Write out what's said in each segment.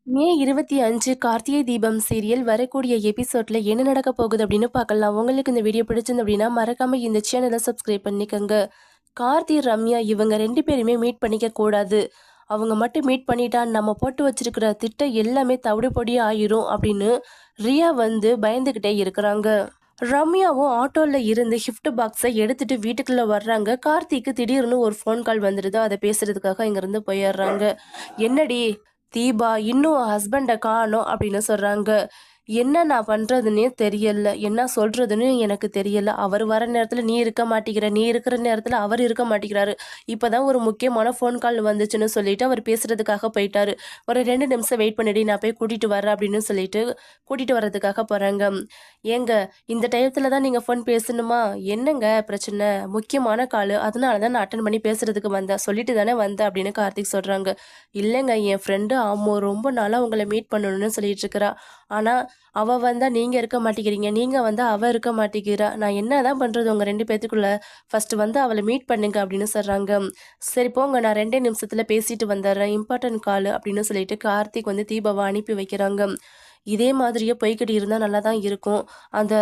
மே 25 Karthigai Deepam serial வரக்கூடிய எபிசோட்ல என்ன நடக்க போகுது அப்படின்னு பார்க்கலாம். உங்களுக்கு இந்த வீடியோ பிடிச்சிருந்து அப்படின்னா மறக்காம இந்த சேனலை சப்ஸ்கிரைப் பண்ணிக்கோங்க. கார்த்தி ரம்யா இவங்க 2 பேருமே மீட் பண்ணிக்க கூடாது. அவங்க மட்டும் மீட் பண்ணிட்டா நம்ம போட்டு வச்சிருக்கிற திட்டம் எல்லாமே தவிடுபொடி ஆயிரும் அப்படின்னு ரியா வந்து பயந்துகிட்டே இருக்கிறாங்க. ரம்யாவும் ஆட்டோல இருந்து கிஃப்ட் பாக்ஸை எடுத்துட்டு வீட்டுக்குள்ள வர்றாங்க. கார்த்திக்கு திடீர்னு ஒரு ஃபோன் கால் வந்துடுது. அதை பேசுறதுக்காக இங்கிருந்து போயிடுறாங்க. என்னடி தீபா இன்னும் ஹஸ்பண்டை காணோம் அப்படின்னு சொல்றாங்க. என்ன நான் பண்றதுன்னே தெரியல, என்ன சொல்றதுன்னு எனக்கு தெரியல. அவர் வர நேரத்துல நீ இருக்க மாட்டேங்கிற, நீ இருக்கிற நேரத்துல அவர் இருக்க மாட்டேங்கிறாரு. இப்பதான் ஒரு முக்கியமான ஃபோன் கால் வந்துச்சுன்னு சொல்லிட்டு அவர் பேசுறதுக்காக போயிட்டாரு. ஒரு 2 நிமிஷம் வெயிட் பண்ணிடி, நான் போய் கூட்டிட்டு வரேன் அப்படின்னு சொல்லிட்டு கூட்டிட்டு வர்றதுக்காக போறாங்க. ஏங்க இந்த டயத்துல தான் நீங்க ஃபோன் பேசணுமா? என்னங்க பிரச்சனை? முக்கியமான கால், அதனால தான் நான் அட்டன் பண்ணி பேசுறதுக்கு வந்தேன், சொல்லிட்டு தானே வந்தேன் அப்படின்னு கார்த்திக் சொல்றாங்க. இல்லைங்க, என் ஃப்ரெண்டு ஆமோ ரொம்ப நாளா உங்களை மீட் பண்ணணும்னு சொல்லிட்டு இருக்கிறா. ஆனா அவ வந்தா நீங்க இருக்க மாட்டேங்கிறீங்க, நீங்க வந்தா அவ இருக்க மாட்டேங்கிறா. நான் என்னதான் பண்றது உங்க 2 பேத்துக்குள்ள? ஃபர்ஸ்ட் வந்து அவளை மீட் பண்ணுங்க அப்படின்னு சொல்றாங்க. சரி போங்க, நான் 2 நிமிஷத்துல பேசிட்டு வந்துடுறேன், இம்பார்ட்டன்ட் கால் அப்படின்னு சொல்லிட்டு கார்த்திக் வந்து தீபாவை அனுப்பி வைக்கிறாங்க. இதே மாதிரியே போய்கிட்டு இருந்தா நல்லா தான் இருக்கும். அந்த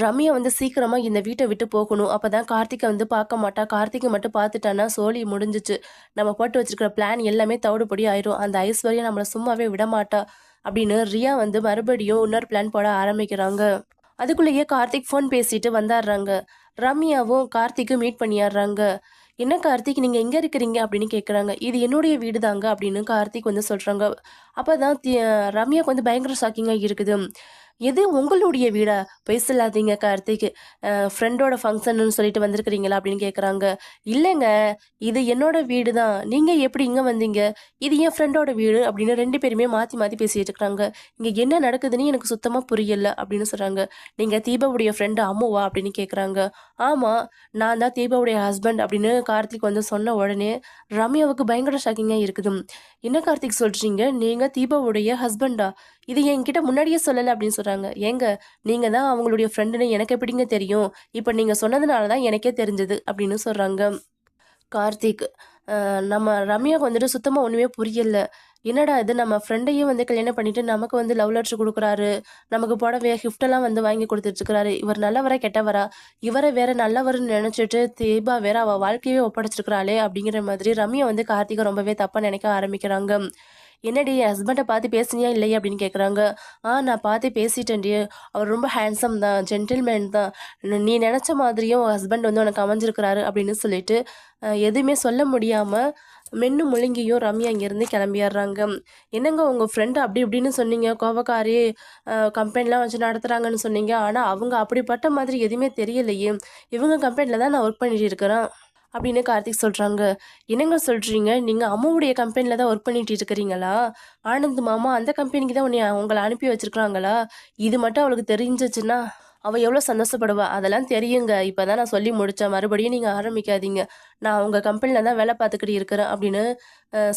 ரம்யா வந்து சீக்கிரமா இந்த வீட்டை விட்டு போகணும். அப்பதான் கார்த்திகை வந்து பார்க்க மாட்டா. கார்த்திகை மட்டும் பார்த்துட்டான்னா சோலி முடிஞ்சிச்சு. நம்ம போட்டு வச்சிருக்கிற பிளான் எல்லாமே தவிடுபடி ஆயிரும். அந்த ஐஸ்வர்யா நம்மள சும்மாவே விட மாட்டா அப்படின்னு ரியா வந்து மறுபடியும் இன்னொரு பிளான் போட ஆரம்பிக்கிறாங்க. அதுக்குள்ளேயே கார்த்திக் ஃபோன் பேசிட்டு வந்தாடுறாங்க. ரம்யாவும் கார்த்திக்கும் மீட் பண்ணிடுறாங்க. என்ன கார்த்திக், நீங்க எங்க இருக்கிறீங்க அப்படின்னு கேட்குறாங்க. இது என்னுடைய வீடு தாங்க அப்படின்னு கார்த்திக் வந்து சொல்றாங்க. அப்பதான் ரம்யாவுக்கு வந்து பயங்கர ஷாக்கிங்கா இருக்குது. எது உங்களுடைய வீடா? பொய் சொல்லாதீங்க கார்த்திக். ஃப்ரெண்டோட ஃபங்க்ஷன்னு சொல்லிட்டு வந்திருக்கிறீங்களா அப்படின்னு கேட்குறாங்க. இல்லைங்க, இது என்னோட வீடு தான். நீங்க எப்படி இங்க வந்தீங்க? இது என் ஃப்ரெண்டோட வீடு அப்படின்னு 2 பேருமே மாத்தி மாத்தி பேசிட்டு இருக்காங்க. இங்க என்ன நடக்குதுன்னு எனக்கு சுத்தமா புரியல அப்படின்னு சொல்றாங்க. நீங்க தீபாவுடைய ஃப்ரெண்டு அம்முவா அப்படின்னு கேட்குறாங்க. ஆமா, நான் தான் தீபாவுடைய ஹஸ்பண்ட் அப்படின்னு கார்த்திக் வந்து சொன்ன உடனே ரம்யாவுக்கு பயங்கர ஷாக்கிங்கா இருக்குது. என்ன கார்த்திக் சொல்றீங்க? நீங்க தீபாவுடைய ஹஸ்பண்டா? இது என்கிட்ட முன்னாடியே சொல்லலை அப்படின்னு சொல்றாங்க. ஏங்க, நீங்க தான் அவங்களுடைய ஃப்ரெண்டுன்னு எனக்கு எப்படிங்க தெரியும்? இப்போ நீங்க சொன்னதுனால தான் எனக்கே தெரிஞ்சது அப்படின்னு சொல்றாங்க. கார்த்திக், நம்ம ரம்யாவுக்கு வந்துட்டு சுத்தமா ஒண்ணுமே புரியல. என்னடா இது, நம்ம ஃப்ரெண்டையே வந்து கல்யாணம் பண்ணிட்டு நமக்கு வந்து லவ் லெட்டர் குடுக்குறாரு. நமக்கு புடவை, கிஃப்ட்டெல்லாம் வந்து வாங்கி குடுத்துட்டுருக்காரு. இவர் நல்லவரா, கெட்டவரா? இவர வேற நல்லவர்ன்னு நெனச்சுட்டு தீபா வேற அவ வாழ்க்கையவே ஒப்படைச்சிருக்கிறாளே! அப்படிங்கிற மாதிரி ரம்யா வந்து கார்த்திக்க ரொம்பவே தப்பா நெனைக்க ஆரம்பிக்கிறாங்க. என்னடி ஹஸ்பண்ட பார்த்து பேசுனியா இல்லையா அப்படின்னு கேட்குறாங்க. நான் பார்த்து பேசிட்டேன்டி. அவர் ரொம்ப ஹேண்ட்ஸம் தான், ஜென்டில்மேன் தான். நீ நினச்ச மாதிரியும் உன் ஹஸ்பண்ட் வந்து உனக்கு அமைஞ்சிருக்கிறாரு அப்படின்னு சொல்லிட்டு எதுவுமே சொல்ல முடியாம மென்னு முழுங்கியும் ரம்யா இங்கேருந்து கிளம்பிடுறாங்க. என்னங்க உங்கள் ஃப்ரெண்டு அப்படி இப்படின்னு சொன்னீங்க, கோவக்காரி, கம்பெனிலாம் வச்சு நடத்துகிறாங்கன்னு சொன்னீங்க. ஆனால் அவங்க அப்படிப்பட்ட மாதிரி எதுவுமே தெரியலையே. இவங்க கம்பெனியில் தான் நான் ஒர்க் பண்ணிட்டு இருக்கிறேன் அப்படின்னு கார்த்திக் சொல்கிறாங்க. என்னங்க சொல்கிறீங்க? நீங்கள் அம்மாவுடைய கம்பெனியில் தான் ஒர்க் பண்ணிட்டு இருக்கிறீங்களா? ஆனந்த் மாமா அந்த கம்பெனிக்கு தான் உங்களை அனுப்பி வச்சிருக்கிறாங்களா? இது மட்டும் அவளுக்கு தெரிஞ்சிச்சுன்னா அவள் எவ்வளோ சந்தோஷப்படுவா. அதெல்லாம் தெரியுங்க. இப்போ தான் நான் சொல்லி முடித்தேன். மறுபடியும் நீங்கள் ஆரம்பிக்காதீங்க. நான் உங்கள் கம்பெனியில் தான் வேலை பார்த்துக்கிட்டு இருக்கிறேன் அப்படின்னு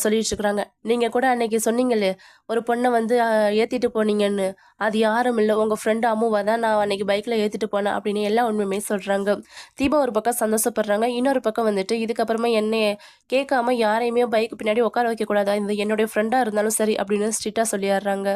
சொல்லிட்டு இருக்கிறாங்க. நீங்கள் கூட அன்னைக்கு சொன்னீங்களே, ஒரு பொண்ணை வந்து ஏற்றிட்டு போனீங்கன்னு. அது யாரும் இல்லை, உங்கள் ஃப்ரெண்டு அம்முவா தான் நான் அன்னைக்கு பைக்கில் ஏற்றிட்டு போனேன் அப்படின்னு எல்லா உண்மையுமே சொல்கிறாங்க. தீபா ஒரு பக்கம் சந்தோஷப்படுறாங்க. இன்னொரு பக்கம் வந்துட்டு இதுக்கப்புறமா என்னைய கேட்காம யாரையுமே பைக் பின்னாடி உட்கார வைக்கக்கூடாதா, இது என்னுடைய ஃப்ரெண்டாக இருந்தாலும் சரி அப்படின்னு ஸ்ட்ரிக்டாக சொல்லிடுறாங்க.